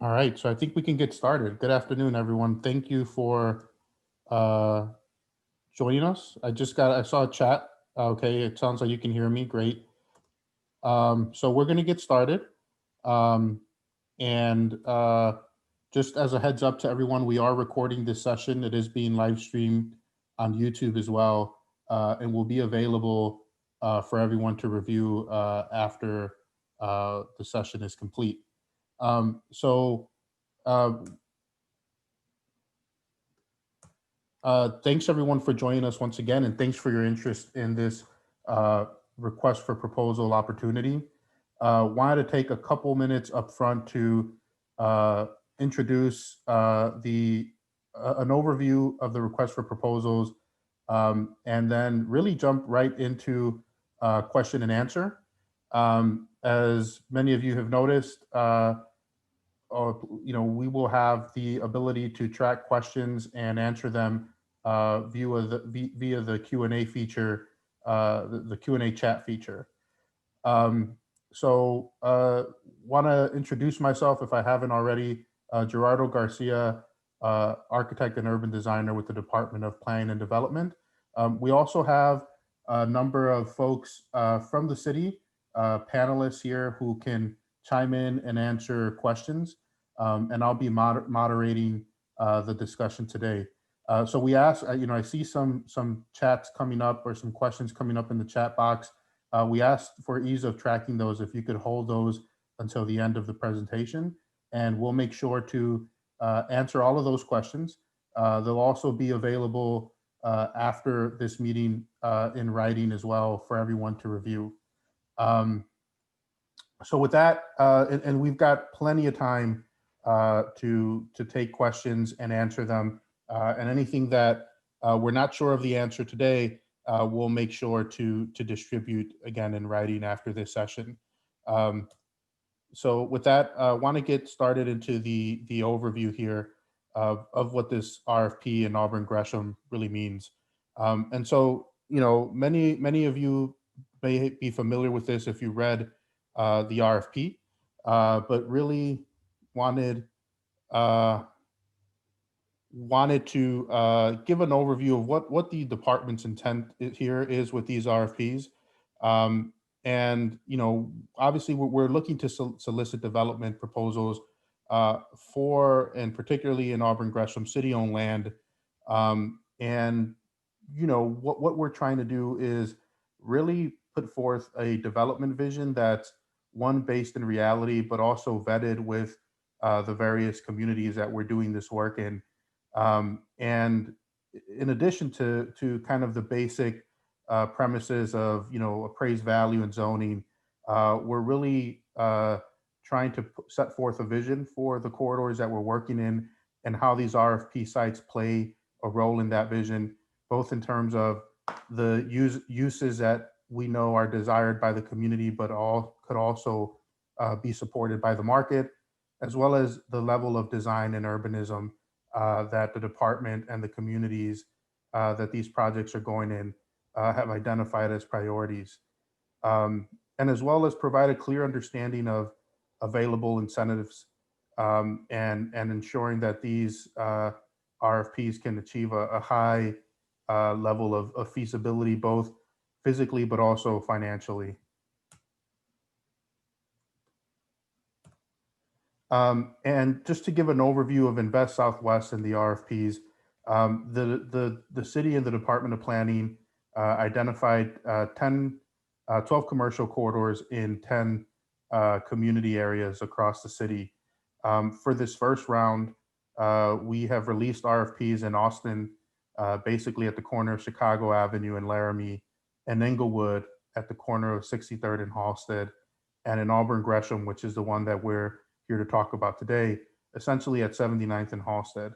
All right, so I think we can get started. Good afternoon, everyone. Thank you for uh, joining us. I saw a chat. Okay, it sounds like you can hear me. Great. So we're going to get started. Um, and just as a heads up to everyone, we are recording this session. It is being live streamed on YouTube as well, and will be available for everyone to review after the session is complete. Um, so, uh, Thanks everyone for joining us once again, and thanks for your interest in this uh, request for proposal opportunity. Wanted to take a couple minutes up front to uh, introduce the an overview of the request for proposals, and then really jump right into question and answer. As many of you have noticed, we will have the ability to track questions and answer them via the Q&A feature, the Q&A chat feature. Um, Want to introduce myself if I haven't already. Gerardo Garcia, architect and urban designer with the Department of Planning and Development. We also have a number of folks from the city, panelists here who can chime in and answer questions. And I'll be moderating the discussion today. So we ask, I see some chats coming up or some questions coming up in the chat box. We asked for ease of tracking those, if you could hold those until the end of the presentation, and we'll make sure to answer all of those questions. They'll also be available after this meeting in writing as well for everyone to review. So with that, and we've got plenty of time to take questions and answer them, and anything that we're not sure of the answer today, we'll make sure to distribute again in writing after this session. So with that, I want to get started into the overview here of what this RFP in Auburn Gresham really means. And so, many of you may be familiar with this if you read the RFP, but really wanted uh, wanted to give an overview of what the department's intent here is with these RFPs. Um, and obviously, we're looking to solicit development proposals for, and particularly in Auburn Gresham city-owned land. And what we're trying to do is really put forth a development vision that's one based in reality, but also vetted with the various communities that we're doing this work in. And in addition to kind of the basic premises of appraised value and zoning, we're really trying to set forth a vision for the corridors that we're working in and how these RFP sites play a role in that vision, both in terms of the uses that we know are desired by the community, but all could also be supported by the market, as well as the level of design and urbanism that the department and the communities that these projects are going in have identified as priorities, and as well as provide a clear understanding of available incentives, and ensuring that these RFPs can achieve a high level of feasibility, both physically but also financially. And just to give an overview of Invest Southwest and the RFPs, the city and the Department of Planning identified 12 commercial corridors in 10 community areas across the city. For this first round, we have released RFPs in Austin, basically at the corner of Chicago Avenue and Laramie, and Englewood at the corner of 63rd and Halsted, and in Auburn Gresham, which is the one that we're here to talk about today, essentially at 79th and Halsted.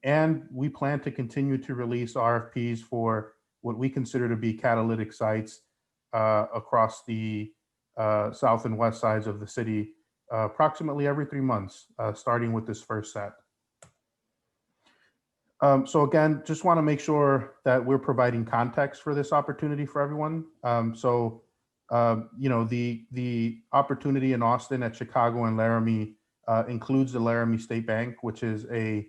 And we plan to continue to release RFPs for what we consider to be catalytic sites across the south and west sides of the city, approximately every 3 months, starting with this first set. So again, just want to make sure that we're providing context for this opportunity for everyone. The opportunity in Austin at Chicago and Laramie includes the Laramie State Bank, which is a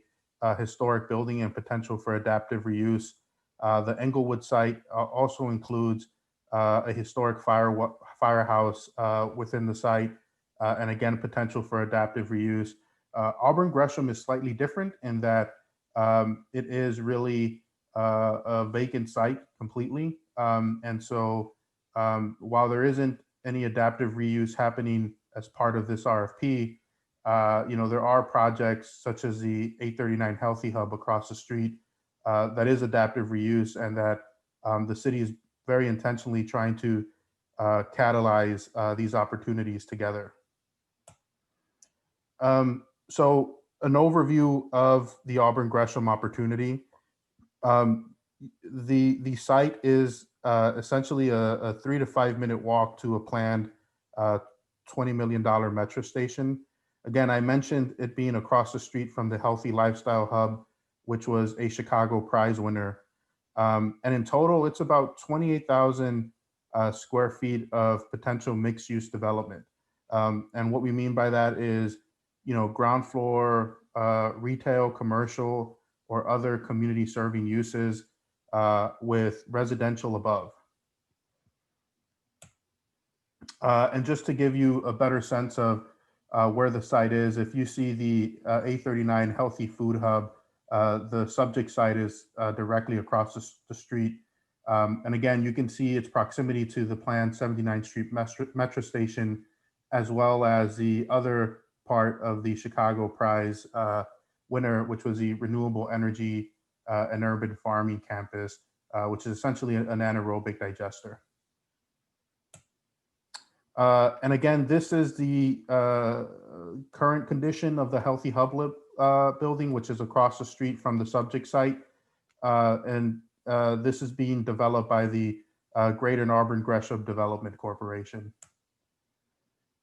historic building and potential for adaptive reuse. The Englewood site also includes a historic firehouse within the site, and again, potential for adaptive reuse. Auburn Gresham is slightly different in that it is really a vacant site completely. And so while there isn't any adaptive reuse happening as part of this RFP, there are projects such as the 839 Healthy Hub across the street that is adaptive reuse, and that the city is very intentionally trying to catalyze these opportunities together. So an overview of the Auburn Gresham opportunity. The site is essentially a 3 to 5 minute walk to a planned $20 million metro station. Again, I mentioned it being across the street from the Healthy Lifestyle Hub, which was a Chicago Prize winner. And in total, it's about 28,000 square feet of potential mixed use development. And what we mean by that is, ground floor, retail, commercial, or other community serving uses with residential above. And just to give you a better sense of where the site is, if you see the 839 Healthy Food Hub, the subject site is directly across the street. And again, you can see its proximity to the planned 79th Street Metro Station, as well as the other part of the Chicago Prize winner, which was the Renewable Energy and Urban Farming Campus, which is essentially an anaerobic digester. And again, this is the current condition of the Healthy Hub building, which is across the street from the subject site. And this is being developed by the Greater Auburn Gresham Development Corporation.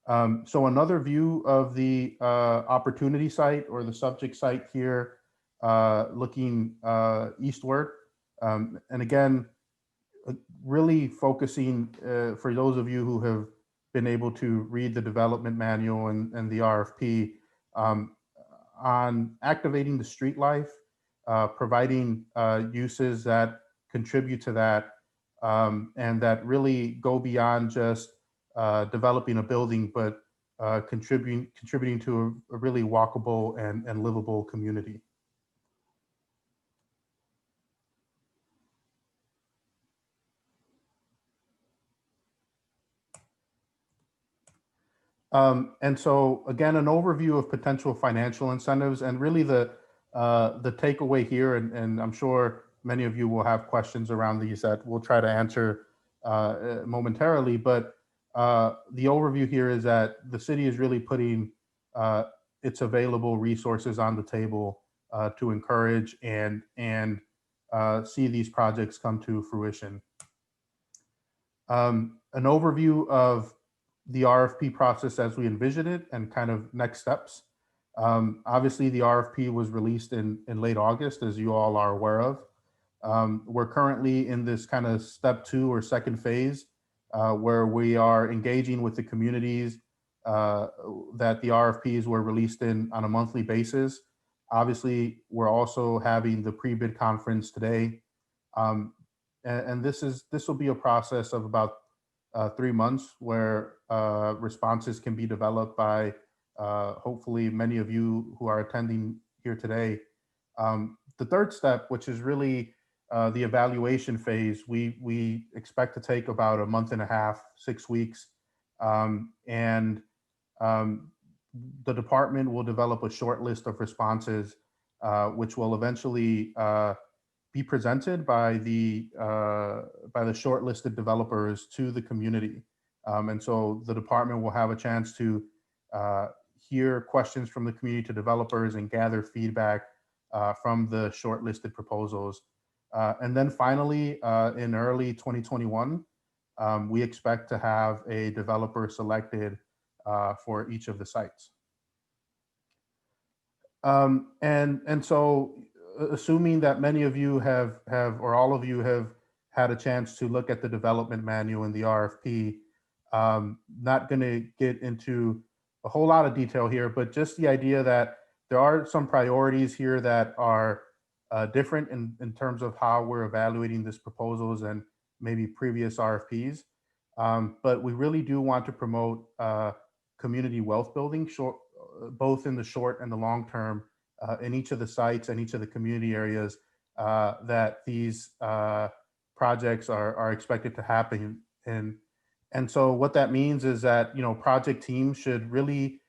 So another view of the opportunity site, or the subject site here, looking eastward. And again, really focusing, for those of you who have been able to read the development manual and the RFP, on activating the street life, providing uses that contribute to that, and that really go beyond just developing a building, but contributing to a really walkable and livable community. And so again, an overview of potential financial incentives, and really the takeaway here, and I'm sure many of you will have questions around these that we'll try to answer momentarily, but the overview here is that the city is really putting its available resources on the table to encourage and see these projects come to fruition. An overview of the RFP process as we envision it, and kind of next steps. Obviously, the RFP was released in late August, as you all are aware of. We're currently in this kind of step 2 or second phase, where we are engaging with the communities that the RFPs were released in on a monthly basis. Obviously, we're also having the pre-bid conference today. And this will be a process of about 3 months, where responses can be developed by hopefully many of you who are attending here today. The third step, which is really the evaluation phase, we expect to take about a month and a half, 6 weeks. And the department will develop a short list of responses, which will eventually be presented by the shortlisted developers to the community. And so the department will have a chance to hear questions from the community to developers and gather feedback from the shortlisted proposals. And then finally, in early 2021, we expect to have a developer selected for each of the sites. And so, assuming that many of you have or all of you have had a chance to look at the development manual and the RFP, not going to get into a whole lot of detail here, but just the idea that there are some priorities here that are different in terms of how we're evaluating these proposals and maybe previous RFPs. But we really do want to promote community wealth building, both in the short and the long term, in each of the sites and each of the community areas that these projects are expected to happen in. And so what that means is that, project teams should really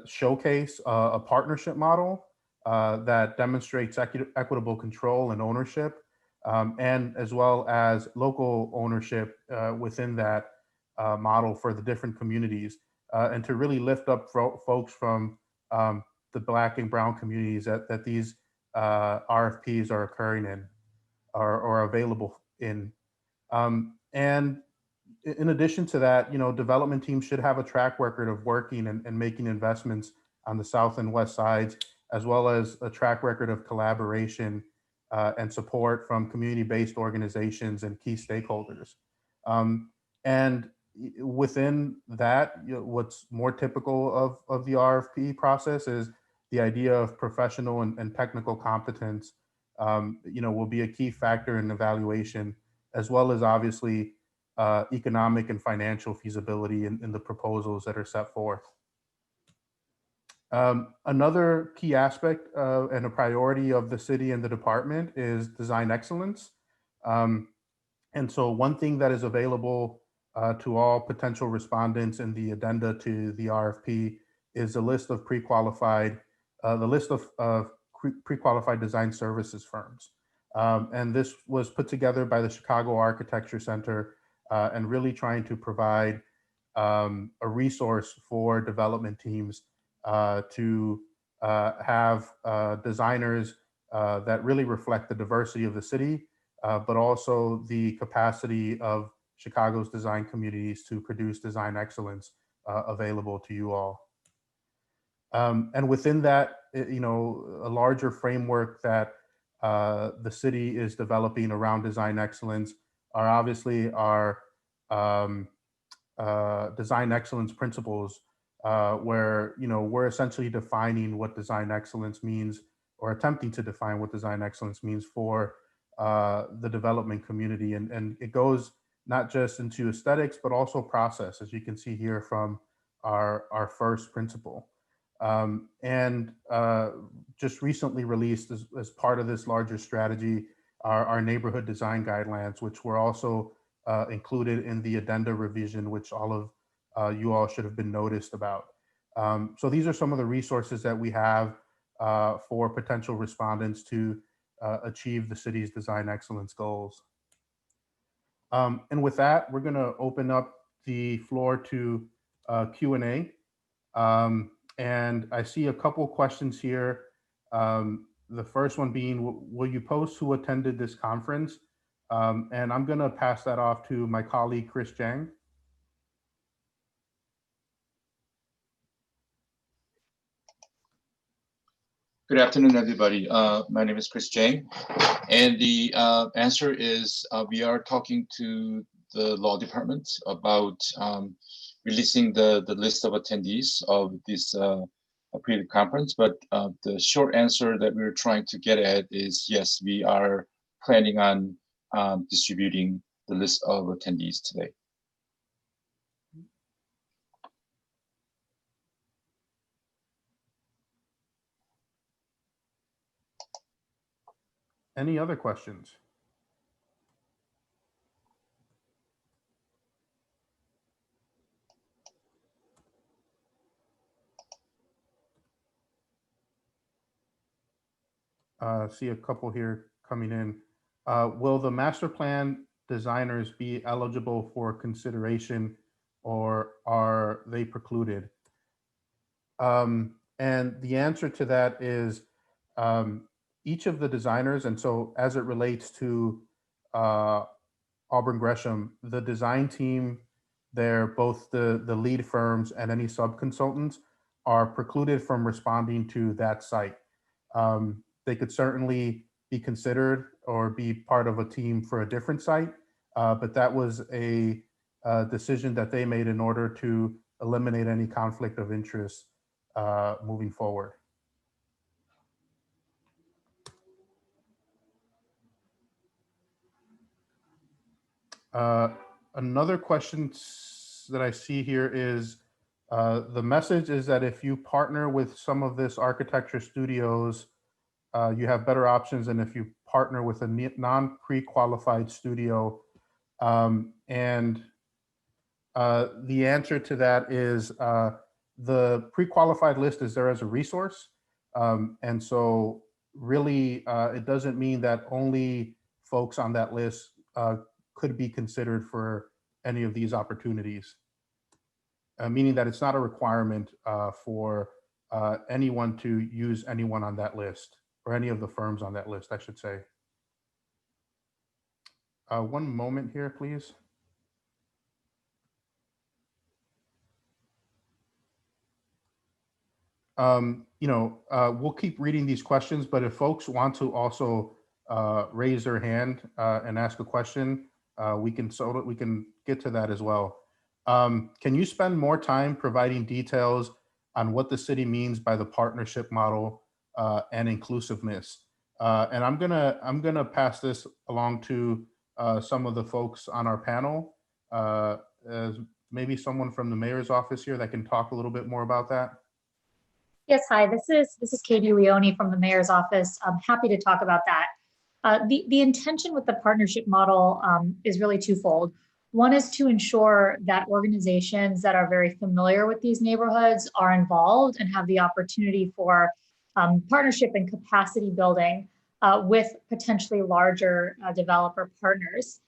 showcase a partnership model that demonstrates equitable control and ownership, and as well as local ownership within that model for the different communities, and to really lift up folks from the Black and Brown communities that these RFPs are occurring in or available in. And in addition to that, development teams should have a track record of working and making investments on the south and west sides, as well as a track record of collaboration and support from community-based organizations and key stakeholders. And within that, what's more typical of the RFP process is the idea of professional and technical competence, will be a key factor in evaluation, as well as obviously economic and financial feasibility in the proposals that are set forth. Another key aspect and a priority of the city and the department is design excellence. And so one thing that is available to all potential respondents in the addenda to the RFP is a list of pre-qualified, pre-qualified design services firms. And this was put together by the Chicago Architecture Center and really trying to provide a resource for development teams to have designers that really reflect the diversity of the city, but also the capacity of Chicago's design communities to produce design excellence available to you all. And within that, a larger framework that the city is developing around design excellence are obviously our design excellence principles, where we're essentially defining what design excellence means, or attempting to define what design excellence means for the development community, and it goes not just into aesthetics but also process, as you can see here from our first principle. And just recently released as part of this larger strategy our neighborhood design guidelines, which were also included in the addenda revision, which all of you all should have been noticed about. So these are some of the resources that we have for potential respondents to achieve the city's design excellence goals. And with that, we're going to open up the floor to Q&A. And I see a couple questions here. The first one being, will you post who attended this conference? And I'm going to pass that off to my colleague, Chris Jang. Good afternoon, everybody. My name is Chris Jang, and the answer is we are talking to the law department about releasing the list of attendees of this pre conference. But the short answer that we're trying to get at is yes, we are planning on distributing the list of attendees today. Any other questions? See a couple here coming in. Will the master plan designers be eligible for consideration, or are they precluded? And the answer to that is each of the designers, and so as it relates to Auburn Gresham, the design team there, both the lead firms and any sub-consultants are precluded from responding to that site. They could certainly be considered or be part of a team for a different site, but that was a decision that they made in order to eliminate any conflict of interest moving forward. Another question that I see here is, the message is that if you partner with some of this architecture studios, you have better options than if you partner with a non-pre-qualified studio. And the answer to that is the pre-qualified list is there as a resource. And so really, it doesn't mean that only folks on that list could be considered for any of these opportunities, meaning that it's not a requirement for anyone to use anyone on that list, or any of the firms on that list, I should say. One moment here, please. We'll keep reading these questions, but if folks want to also raise their hand and ask a question, we can get to that as well. Can you spend more time providing details on what the city means by the partnership model and inclusiveness? And I'm gonna pass this along to some of the folks on our panel, as maybe someone from the mayor's office here that can talk a little bit more about that. Yes, hi, this is Katie Leone from the mayor's office. I'm happy to talk about that. The intention with the partnership model is really twofold. One is to ensure that organizations that are very familiar with these neighborhoods are involved and have the opportunity for partnership and capacity building with potentially larger developer partners.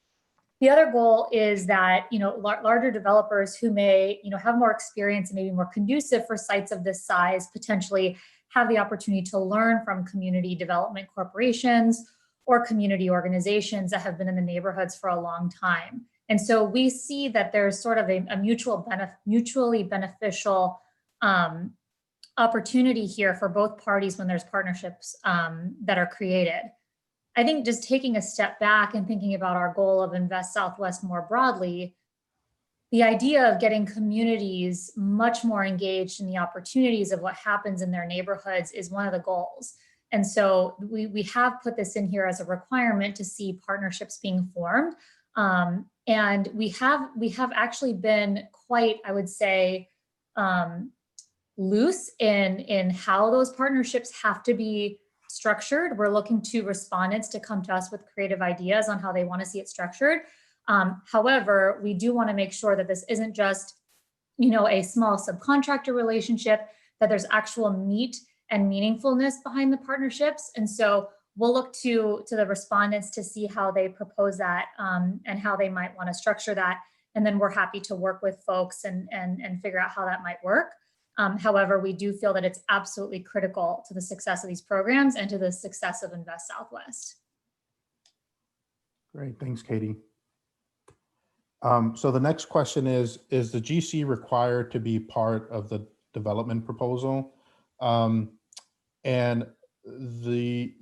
The other goal is that larger developers who may have more experience and maybe more conducive for sites of this size potentially have the opportunity to learn from community development corporations or community organizations that have been in the neighborhoods for a long time. And so we see that there's sort of a mutually beneficial opportunity here for both parties when there's partnerships that are created. I think just taking a step back and thinking about our goal of Invest Southwest more broadly, the idea of getting communities much more engaged in the opportunities of what happens in their neighborhoods is one of the goals. And so we have put this in here as a requirement to see partnerships being formed. And we have actually been quite, I would say, loose in how those partnerships have to be structured. We're looking to respondents to come to us with creative ideas on how they want to see it structured. However, we do want to make sure that this isn't just, a small subcontractor relationship, that there's actual meat and meaningfulness behind the partnerships. And so we'll look to the respondents to see how they propose that and how they might want to structure that. And then we're happy to work with folks and figure out how that might work. However, we do feel that it's absolutely critical to the success of these programs and to the success of Invest Southwest. Great, thanks, Katie. So the next question is the GC required to be part of the development proposal? And the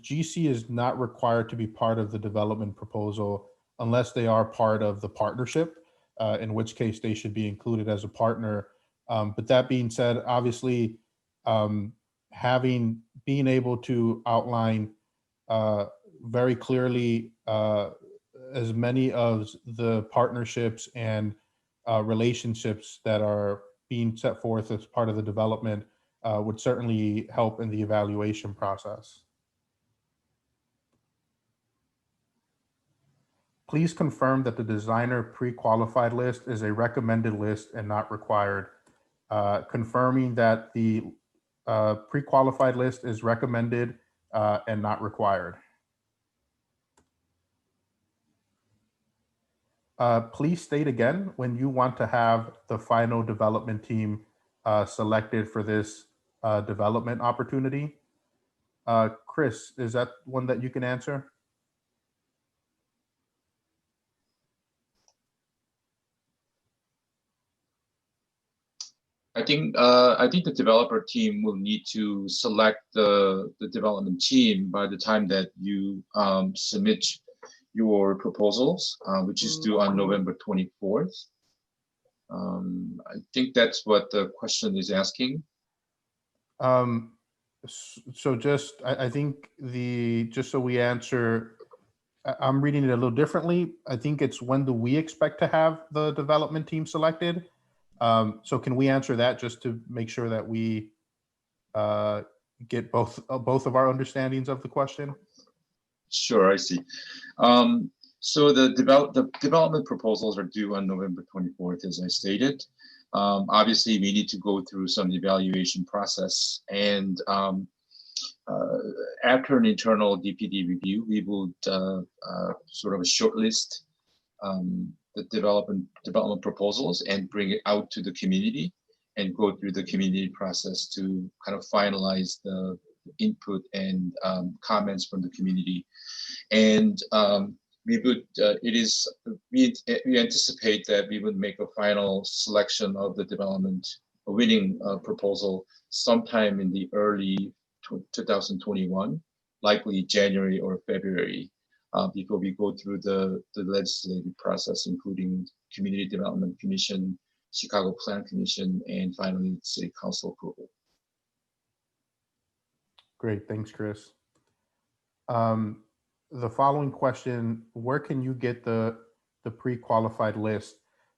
GC is not required to be part of the development proposal unless they are part of the partnership, in which case they should be included as a partner. But that being said, obviously, being able to outline very clearly as many of the partnerships and relationships that are being set forth as part of the development would certainly help in the evaluation process. Please confirm that the designer pre-qualified list is a recommended list and not required. Confirming that the pre-qualified list is recommended and not required. Please state again when you want to have the final development team selected for this development opportunity. Chris, is that one that you can answer? I think the developer team will need to select the development team by the time that you submit your proposals, which is due on November 24th. I think that's what the question is asking. So just, I think just so we answer, I'm reading it a little differently. I think it's when do we expect to have the development team selected? So can we answer that just to make sure that we get both of our understandings of the question? Sure, I see. So the development proposals are due on November 24th, as I stated. Obviously, we need to go through some evaluation process, and after an internal DPD review, we would sort of shortlist the development proposals and bring it out to the community and go through the community process to kind of finalize the input and comments from the community. And we anticipate that we would make a final selection of the winning proposal sometime in the early 2021, likely January or February, before we go through the legislative process, including Community Development Commission, Chicago Plan Commission, and finally City Council approval. Great, thanks, Chris. The following question: where can you get the pre-qualified list?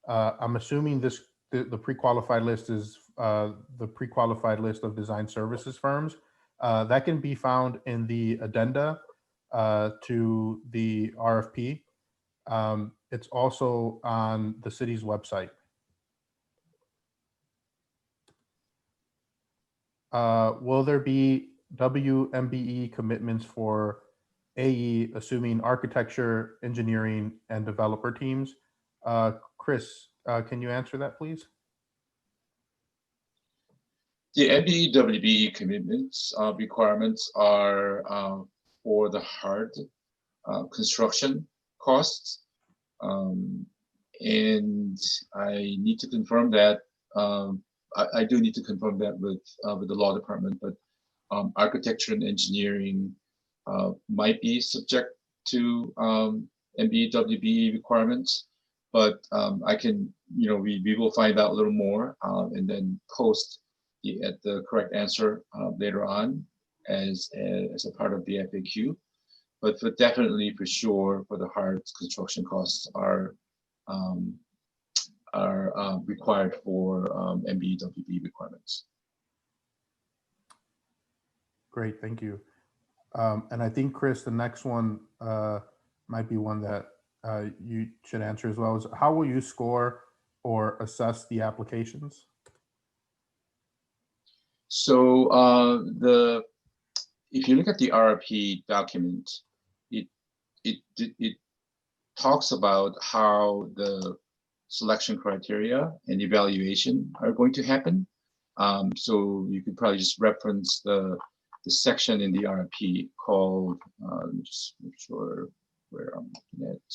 I'm assuming the pre-qualified list is the pre-qualified list of design services firms. That can be found in the addenda to the RFP. It's also on the city's website. Will there be WMBE commitments for AE, assuming architecture, engineering, and developer teams? Chris, can you answer that, please? The MBE WBE commitments requirements are for the hard construction costs, and I need to confirm that. I do need to confirm that with the law department, but architecture and engineering might be subject to MBE WBE requirements, but I can, we will find out a little more and then post the correct answer later on as a part of the FAQ. But definitely for sure, for the hard construction costs are required for MBE WBE requirements. Great, thank you. And I think, Chris, the next one might be one that you should answer as well. Is how will you score or assess the applications? So if you look at the RFP document, it talks about how the selection criteria and evaluation are going to happen. So you could probably just reference the section in the RFP called, just make sure where I'm looking at.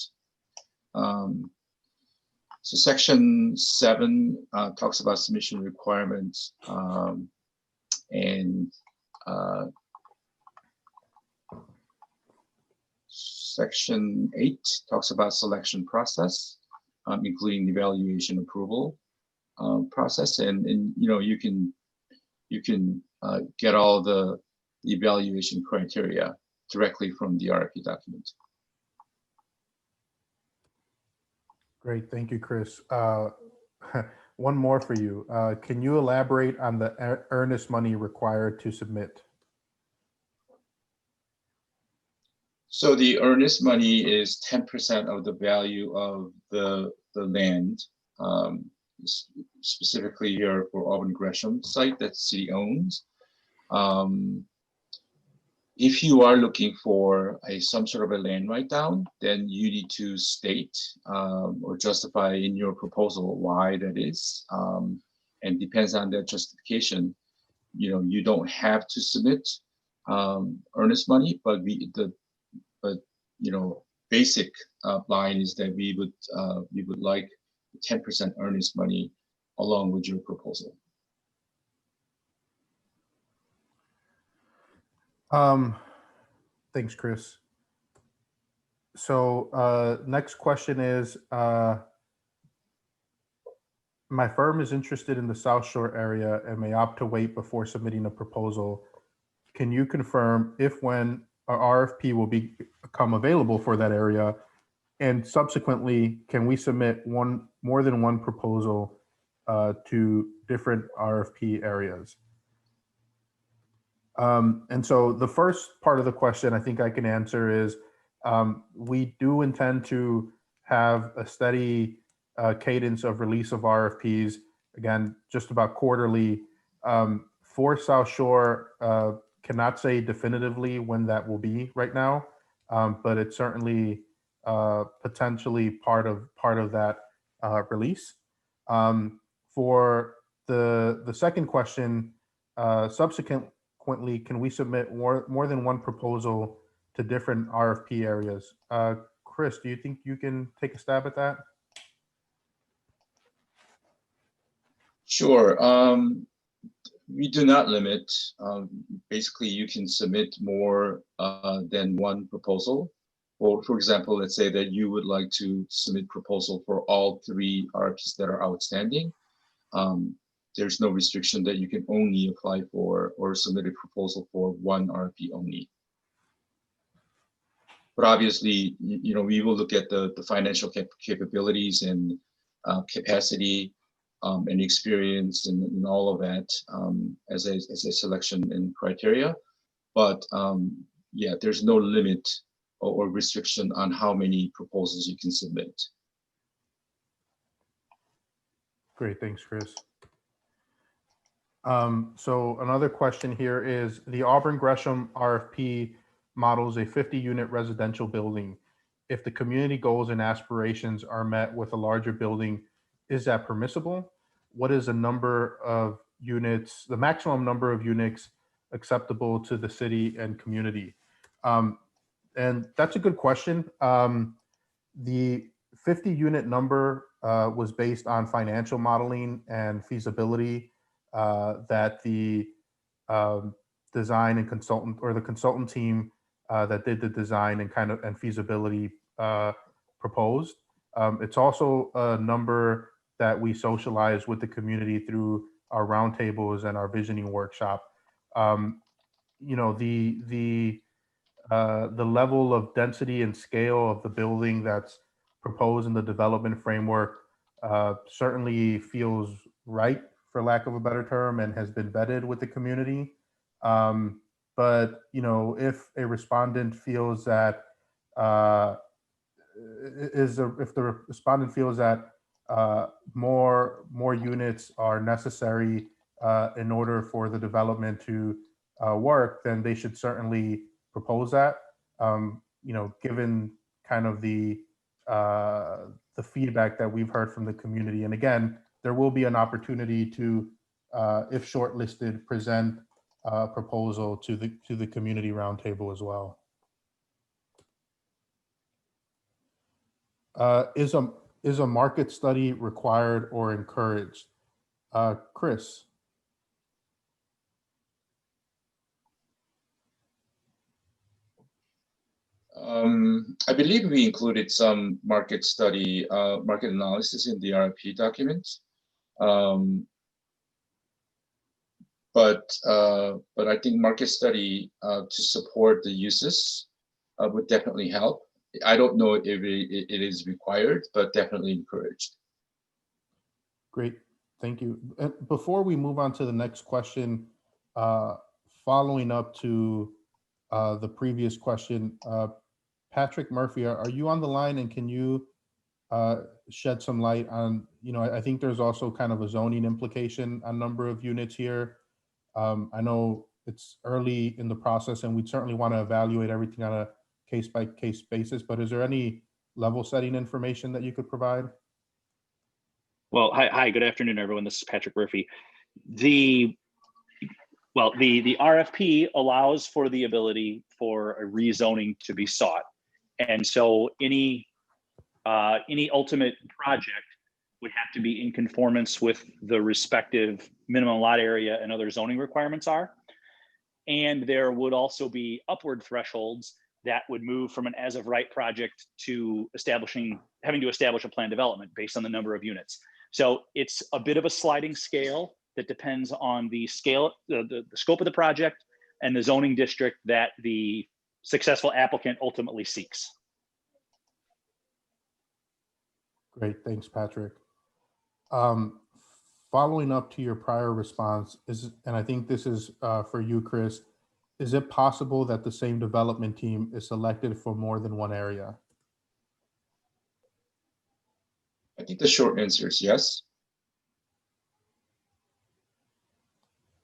So section 7 talks about submission requirements, and section 8 talks about selection process, including evaluation approval process, and you can get all the evaluation criteria directly from the RFP document. Great, thank you, Chris. One more for you. Can you elaborate on the earnest money required to submit? So the earnest money is 10% of the value of the land, specifically here for Auburn Gresham site that the city owns. If you are looking for some sort of a land write-down, then you need to state or justify in your proposal why that is, and depends on that justification. You don't have to submit earnest money, but basic line is that we would like 10% earnest money along with your proposal. Thanks, Chris. So next question is, My firm is interested in the South Shore area and may opt to wait before submitting a proposal. Can you confirm if when our RFP will become available for that area? And subsequently, can we submit more than one proposal to different RFP areas? And so the first part of the question I think I can answer is we do intend to have a steady cadence of release of RFPs, again, just about quarterly. For South Shore, cannot say definitively when that will be right now, but it's certainly potentially part of that release. For the second question, subsequently, can we submit more than one proposal to different RFP areas? Chris, do you think you can take a stab at that? Sure. We do not limit. Basically, you can submit more than one proposal. Or, for example, let's say that you would like to submit proposal for all 3 RFPs that are outstanding. There's no restriction that you can only apply for or submit a proposal for one RFP only. But obviously, you know, we will look at the financial capabilities and capacity and experience and all of that as a selection and criteria. But yeah, there's no limit or restriction on how many proposals you can submit. Great, thanks, Chris. So another question here is the Auburn Gresham RFP models a 50-unit residential building. If the community goals and aspirations are met with a larger building, is that permissible? What is the number of units, the maximum number of units acceptable to the city and community? And that's a good question. The 50-unit number was based on financial modeling and feasibility that the design and consultant or the consultant team that did the design and feasibility proposed. It's also a number that we socialize with the community through our roundtables and our visioning workshop. You know, the level of density and scale of the building that's proposed in the development framework certainly feels right, for lack of a better term, and has been vetted with the community. But you know, if a respondent feels that if the respondent feels that more units are necessary in order for the development to work, then they should certainly propose that. You know, given kind of the feedback that we've heard from the community, and again, there will be an opportunity to, if shortlisted, present a proposal to the community roundtable as well. Is a market study required or encouraged? Chris. I believe we included some market study, market analysis in the RFP document. But I think market study to support the uses would definitely help. I don't know if it is required, but definitely encouraged. Great, thank you. And before we move on to the next question, following up to the previous question, Patrick Murphy, are you on the line, and can you shed some light on, you know, I think there's also kind of a zoning implication on number of units here. I know it's early in the process and we'd certainly want to evaluate everything on a case-by-case basis, but is there any level setting information that you could provide? Well, hi, good afternoon, everyone. This is Patrick Murphy. The RFP allows for the ability for a rezoning to be sought. And so any ultimate project would have to be in conformance with the respective minimum lot area and other zoning requirements are. And there would also be upward thresholds that would move from an as of right project to having to establish a planned development based on the number of units. So it's a bit of a sliding scale that depends on the scale, the scope of the project and the zoning district that the successful applicant ultimately seeks. Great, thanks, Patrick. Following up to your prior response, and I think this is for you, Chris, is it possible that the same development team is selected for more than one area? I think the short answer is yes.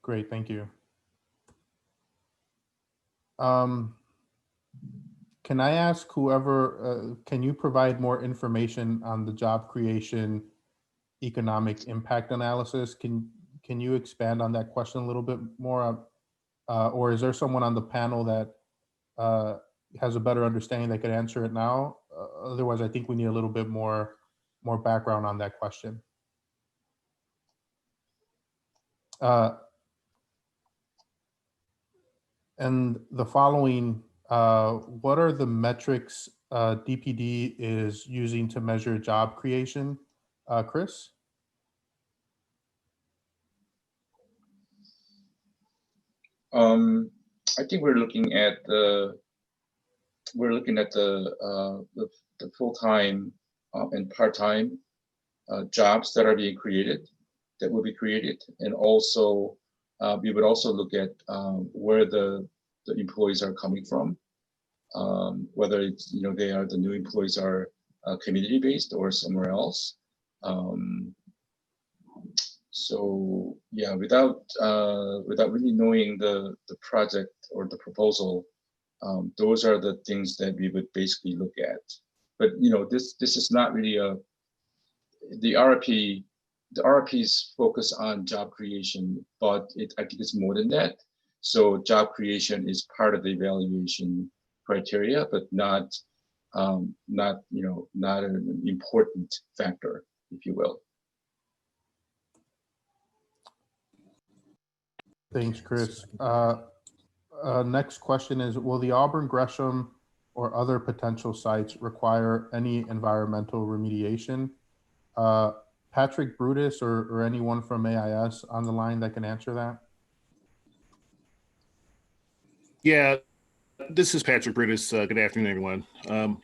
Great, thank you. Can I ask whoever, can you provide more information on the job creation economic impact analysis? Can you expand on that question a little bit more? Or is there someone on the panel that has a better understanding that could answer it now? Otherwise, I think we need a little bit more background on that question. And the following, what are the metrics DPD is using to measure job creation? Chris? I think we're looking at the full-time and part-time jobs that are being created, that will be created, and also we would also look at where the employees are coming from, whether it's, you know, they are the new employees are community-based or somewhere else. So yeah, without really knowing the project or the proposal, those are the things that we would basically look at. But you know, this is not really the RFP. The RFPs focus on job creation, but I think it's more than that. So job creation is part of the evaluation criteria, but not an important factor, if you will. Thanks, Chris. Next question is, will the Auburn Gresham or other potential sites require any environmental remediation? Patrick Brutus or anyone from AIS on the line that can answer that? Yeah, this is Patrick Brutus. Good afternoon, everyone.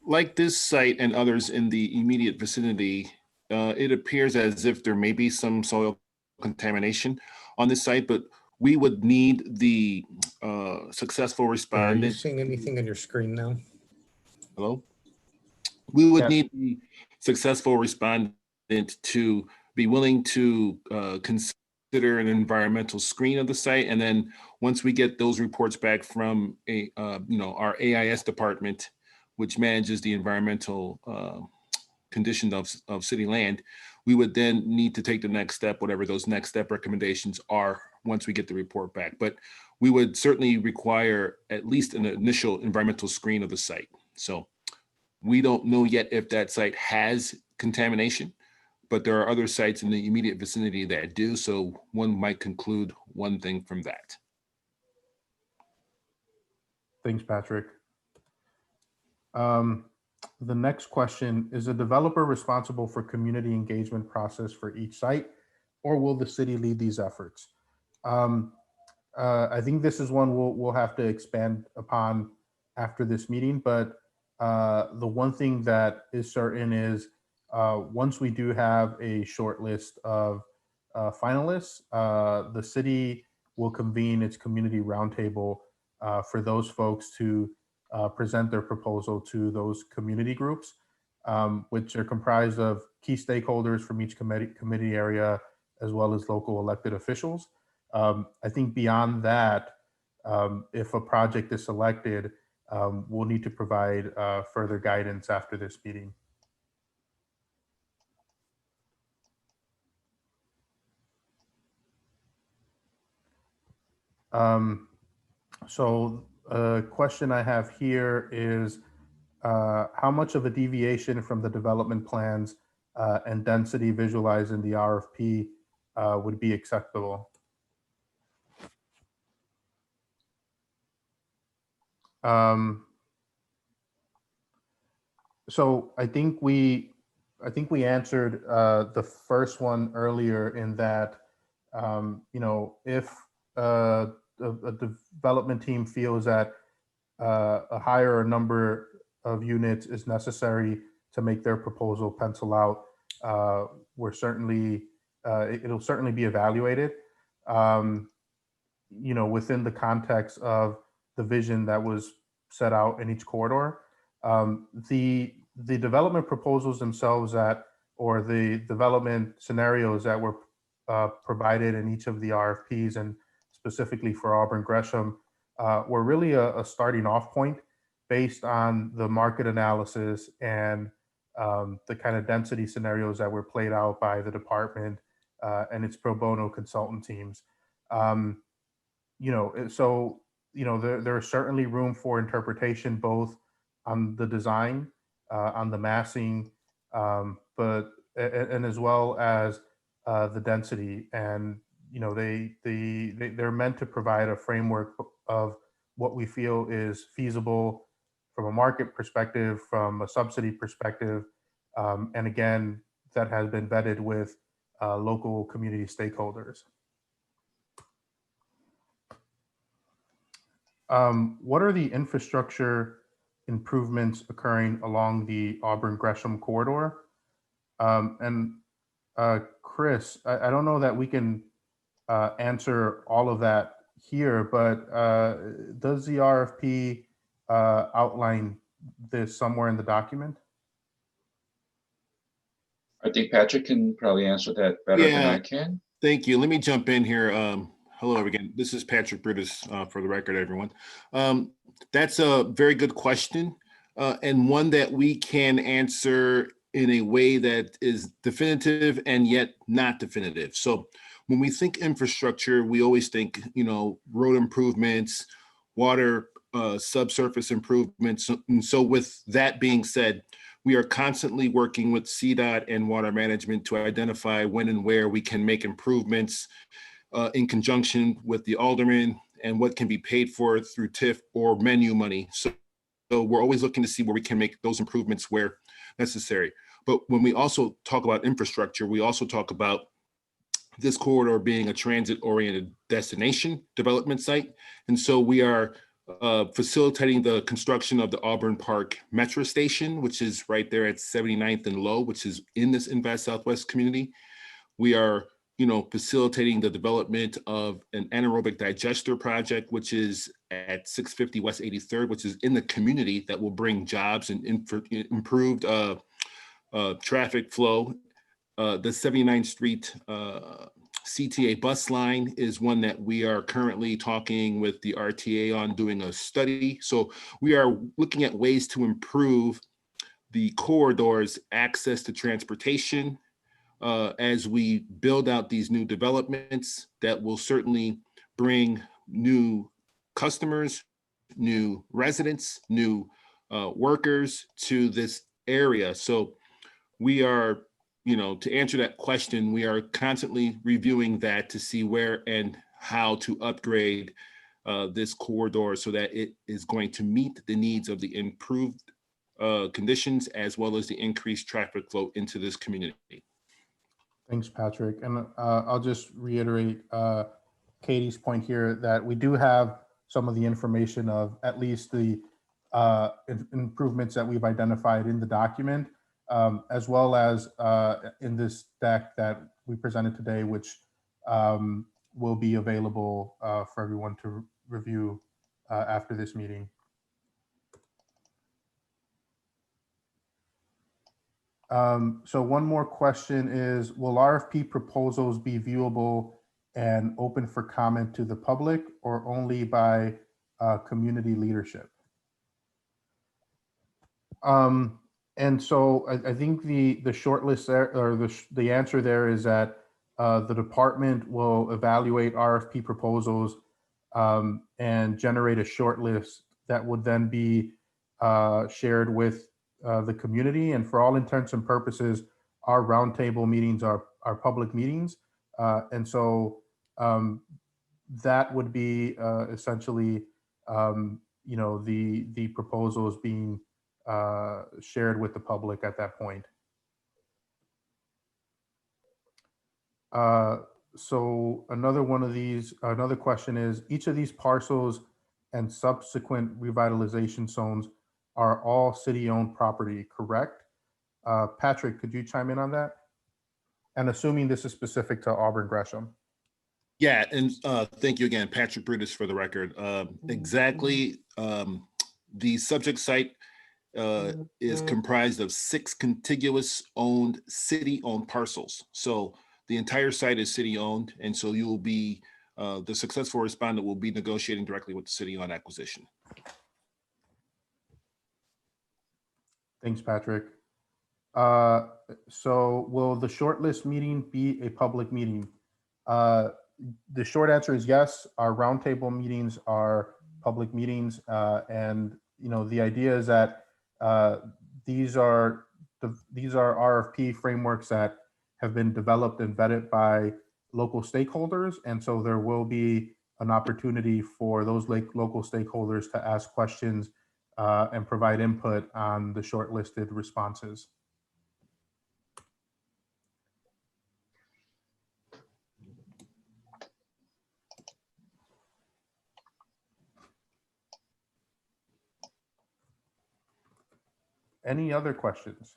Like this site and others in the immediate vicinity, it appears as if there may be some soil contamination on this site, but we would need the successful respondent. Are you seeing anything on your screen now? Hello? We would Yes. need the successful respondent to be willing to consider an environmental screen of the site. And then once we get those reports back from our AIS department, which manages the environmental condition of city land, we would then need to take the next step, whatever those next step recommendations are once we get the report back. But we would certainly require at least an initial environmental screen of the site. So we don't know yet if that site has contamination, but there are other sites in the immediate vicinity that do. So one might conclude one thing from that. Thanks, Patrick. The next question, is a developer responsible for community engagement process for each site, or will the city lead these efforts? I think this is one we'll have to expand upon after this meeting, but the one thing that is certain is once we do have a short list of finalists, the city will convene its community roundtable for those folks to present their proposal to those community groups, which are comprised of key stakeholders from each committee area, as well as local elected officials. I think beyond that, if a project is selected, we'll need to provide further guidance after this meeting. So a question I have here is, how much of a deviation from the development plans and density visualized in the RFP would be acceptable? So I think we I think we answered the first one earlier in that, you know, if a development team feels that a higher number of units is necessary to make their proposal pencil out, we're certainly, it'll certainly be evaluated, you know, within the context of the vision that was set out in each corridor. The development proposals themselves that, or the development scenarios that were provided in each of the RFPs, and specifically for Auburn Gresham, were really a starting off point based on the market analysis and the kind of density scenarios that were played out by the department and its pro bono consultant teams. You know, so, you know, there is certainly room for interpretation, both on the design, on the massing, but and as well as the density. And you know, they're meant to provide a framework of what we feel is feasible from a market perspective, from a subsidy perspective, and again, that has been vetted with local community stakeholders. What are the infrastructure improvements occurring along the Auburn Gresham corridor? And Chris, I don't know that we can answer all of that here, but does the RFP outline this somewhere in the document? I think Patrick can probably answer that better than I can. Thank you. Let me jump in here. Hello again. This is Patrick Brutus, for the record, everyone. That's a very good question, and one that we can answer in a way that is definitive and yet not definitive. So when we think infrastructure, we always think, you know, road improvements, water, subsurface improvements. And so with that being said, we are constantly working with CDOT and water management to identify when and where we can make improvements in conjunction with the aldermen, and what can be paid for through TIF or menu money. So we're always looking to see where we can make those improvements where necessary. But when we also talk about infrastructure, we also talk about this corridor being a transit-oriented destination development site. And so we are facilitating the construction of the Auburn Park Metro Station, which is right there at 79th and Low, which is in this Invest Southwest community. We are, you know, facilitating the development of an anaerobic digester project, which is at 650 West 83rd, which is in the community, that will bring jobs and improved traffic flow. The 79th Street CTA bus line is one that we are currently talking with the RTA on, doing a study. So we are looking at ways to improve the corridor's access to transportation as we build out these new developments that will certainly bring new customers, new residents, new workers to this area. So we are, you know, to answer that question, we are constantly reviewing that to see where and how to upgrade this corridor so that it is going to meet the needs of the improved conditions, as well as the increased traffic flow into this community. Thanks, Patrick. And I'll just reiterate Katie's point here that we do have some of the information of at least the improvements that we've identified in the document, as well as in this deck that we presented today, which will be available for everyone to review after this meeting. So one more question is, will RFP proposals be viewable and open for comment to the public, or only by community leadership? And so I think the short list there, or the answer there, is that the department will evaluate RFP proposals and generate a short list that would then be shared with the community. And for all intents and purposes, our roundtable meetings are public meetings. And so that would be essentially, you know, the proposals being shared with the public at that point. So another question is, each of these parcels and subsequent revitalization zones are all city-owned property, correct? Patrick, could you chime in on that? And assuming this is specific to Auburn Gresham. Yeah, and thank you again, Patrick Brutus, for the record. Exactly. The subject site is comprised of 6 contiguous owned city-owned parcels. So the entire site is city-owned, and so you will be, the successful respondent will be negotiating directly with the city on acquisition. Thanks, Patrick. So will the shortlist meeting be a public meeting? The short answer is yes. Our roundtable meetings are public meetings, and the idea is that these are RFP frameworks that have been developed and vetted by local stakeholders, and so there will be an opportunity for those local stakeholders to ask questions and provide input on the shortlisted responses. Any other questions?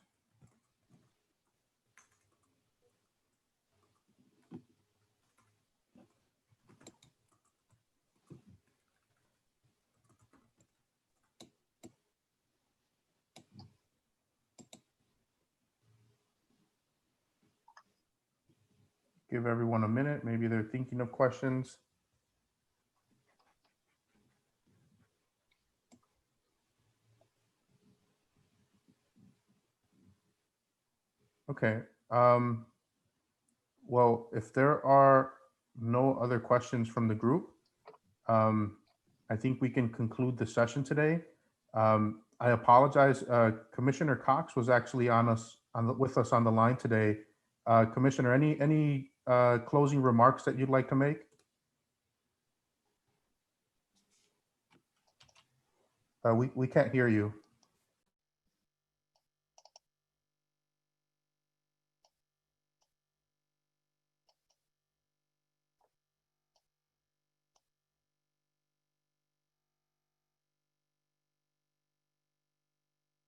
Give everyone a minute. Maybe they're thinking of questions. Okay. Well, if there are no other questions from the group, I think we can conclude the session today. I apologize. Commissioner Cox was actually with us on the line today. Commissioner, any closing remarks that you'd like to make? We can't hear you.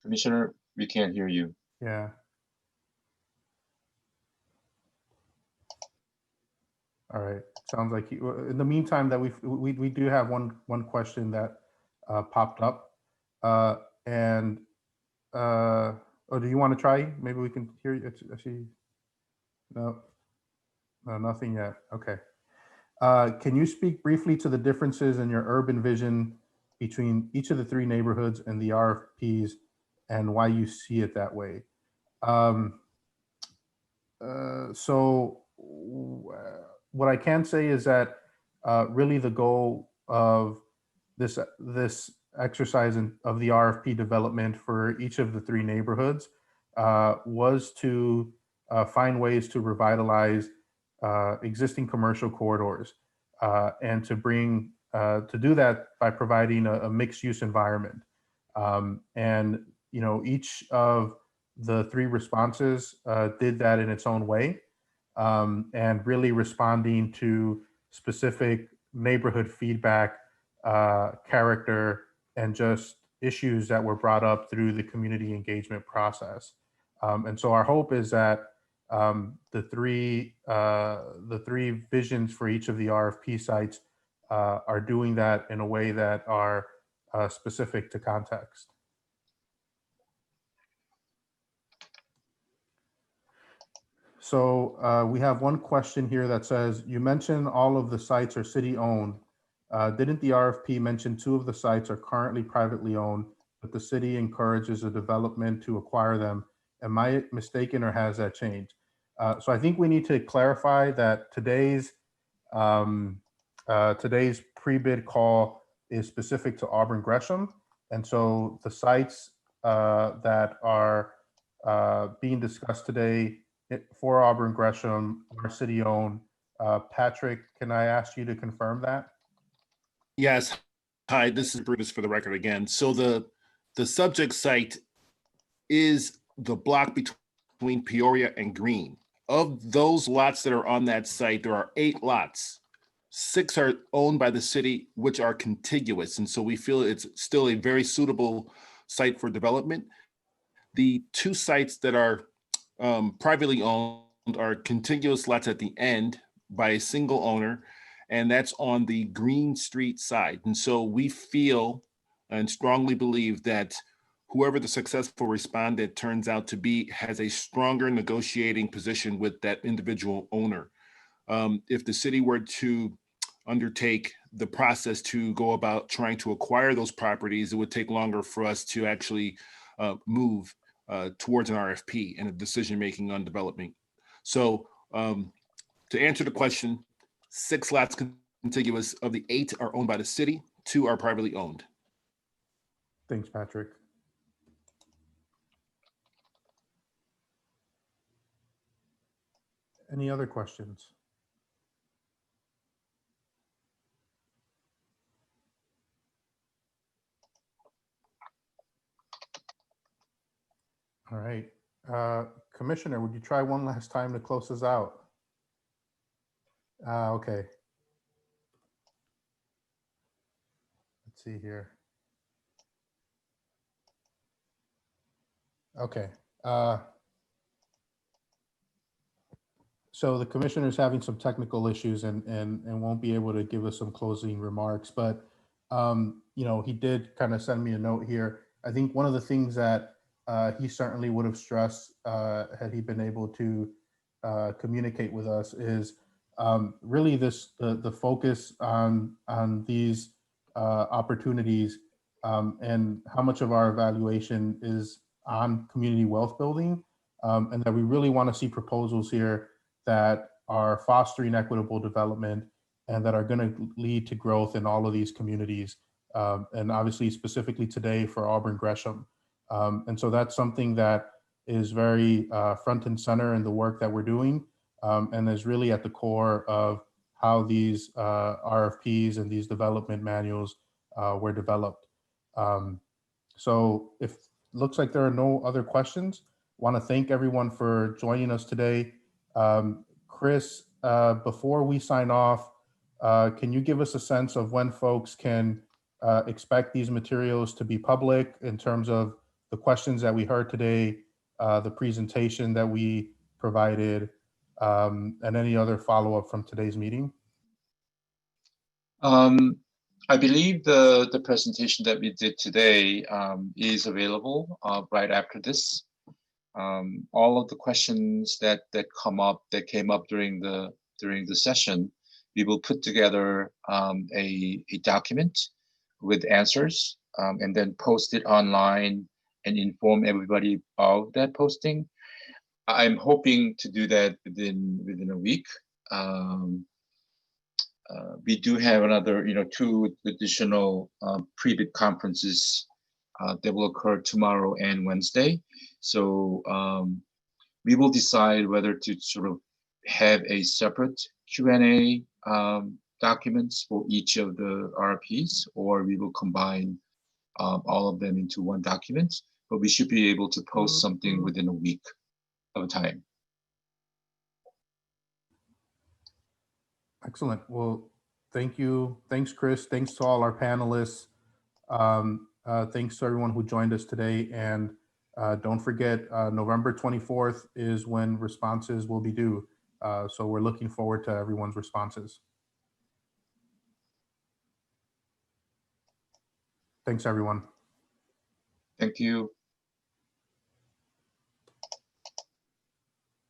Commissioner, we can't hear you. Yeah. All right. Sounds like in the meantime that we do have one question that popped up, and oh, do you want to try? Maybe we can hear you. I see. No, nothing yet. Okay. Can you speak briefly to the differences in your urban vision between each of the 3 neighborhoods and the RFPs, and why you see it that way? So what I can say is that really the goal of this exercise of the RFP development for each of the 3 neighborhoods was to find ways to revitalize existing commercial corridors and to do that by providing a mixed use environment. And each of the 3 responses did that in its own way, and really responding to specific neighborhood feedback, character, and just issues that were brought up through the community engagement process. And so our hope is that the three visions for each of the RFP sites are doing that in a way that are specific to context. So we have one question here that says, you mentioned all of the sites are city owned. Didn't the RFP mention 2 of the sites are currently privately owned, but the city encourages a development to acquire them? Am I mistaken, or has that changed? So I think we need to clarify that today's pre-bid call is specific to Auburn Gresham. And so the sites that are being discussed today for Auburn Gresham are city owned. Patrick, can I ask you to confirm that? Yes. Hi, this is Brutus for the record again. So the subject site is the block between Peoria and Green. of those lots that are on that site, there are 8 lots. 6 are owned by the city, which are contiguous. And so we feel it's still a very suitable site for development. The 2 sites that are privately owned are contiguous lots at the end by a single owner, and that's on the Green Street side. And so we feel and strongly believe that whoever the successful respondent turns out to be has a stronger negotiating position with that individual owner. If the city were to undertake the process to go about trying to acquire those properties, it would take longer for us to actually move towards an RFP and a decision-making on development. So to answer the question, 6 lots contiguous of the 8 are owned by the city, 2 are privately owned. Thanks, Patrick. Any other questions? All right. Commissioner, would you try one last time to close us out? Okay. Let's see here. Okay. So the commissioner is having some technical issues and won't be able to give us some closing remarks, but you know, he did kind of send me a note here. I think one of the things that he certainly would have stressed had he been able to communicate with us is really the focus on these opportunities and how much of our evaluation is on community wealth building, and that we really want to see proposals here that are fostering equitable development and that are going to lead to growth in all of these communities, and obviously specifically today for Auburn Gresham. And so that's something that is very front and center in the work that we're doing, and is really at the core of how these RFPs and these development manuals were developed. So if looks like there are no other questions, want to thank everyone for joining us today. Chris, before we sign off, can you give us a sense of when folks can expect these materials to be public in terms of the questions that we heard today, the presentation that we provided, and any other follow-up from today's meeting? I believe the presentation that we did today is available right after this. All of the questions that came up during the session, we will put together a document with answers and then post it online and inform everybody of that posting. I'm hoping to do that within a week. We do have another, 2 additional pre-bid conferences that will occur tomorrow and Wednesday. So we will decide whether to sort of have a separate Q&A documents for each of the RFPs, or we will combine all of them into one document. But we should be able to post something within a week of time. Excellent. Well, thank you. Thanks, Chris. Thanks to all our panelists. Thanks to everyone who joined us today. And don't forget, November 24th is when responses will be due. So we're looking forward to everyone's responses. Thanks, everyone. Thank you.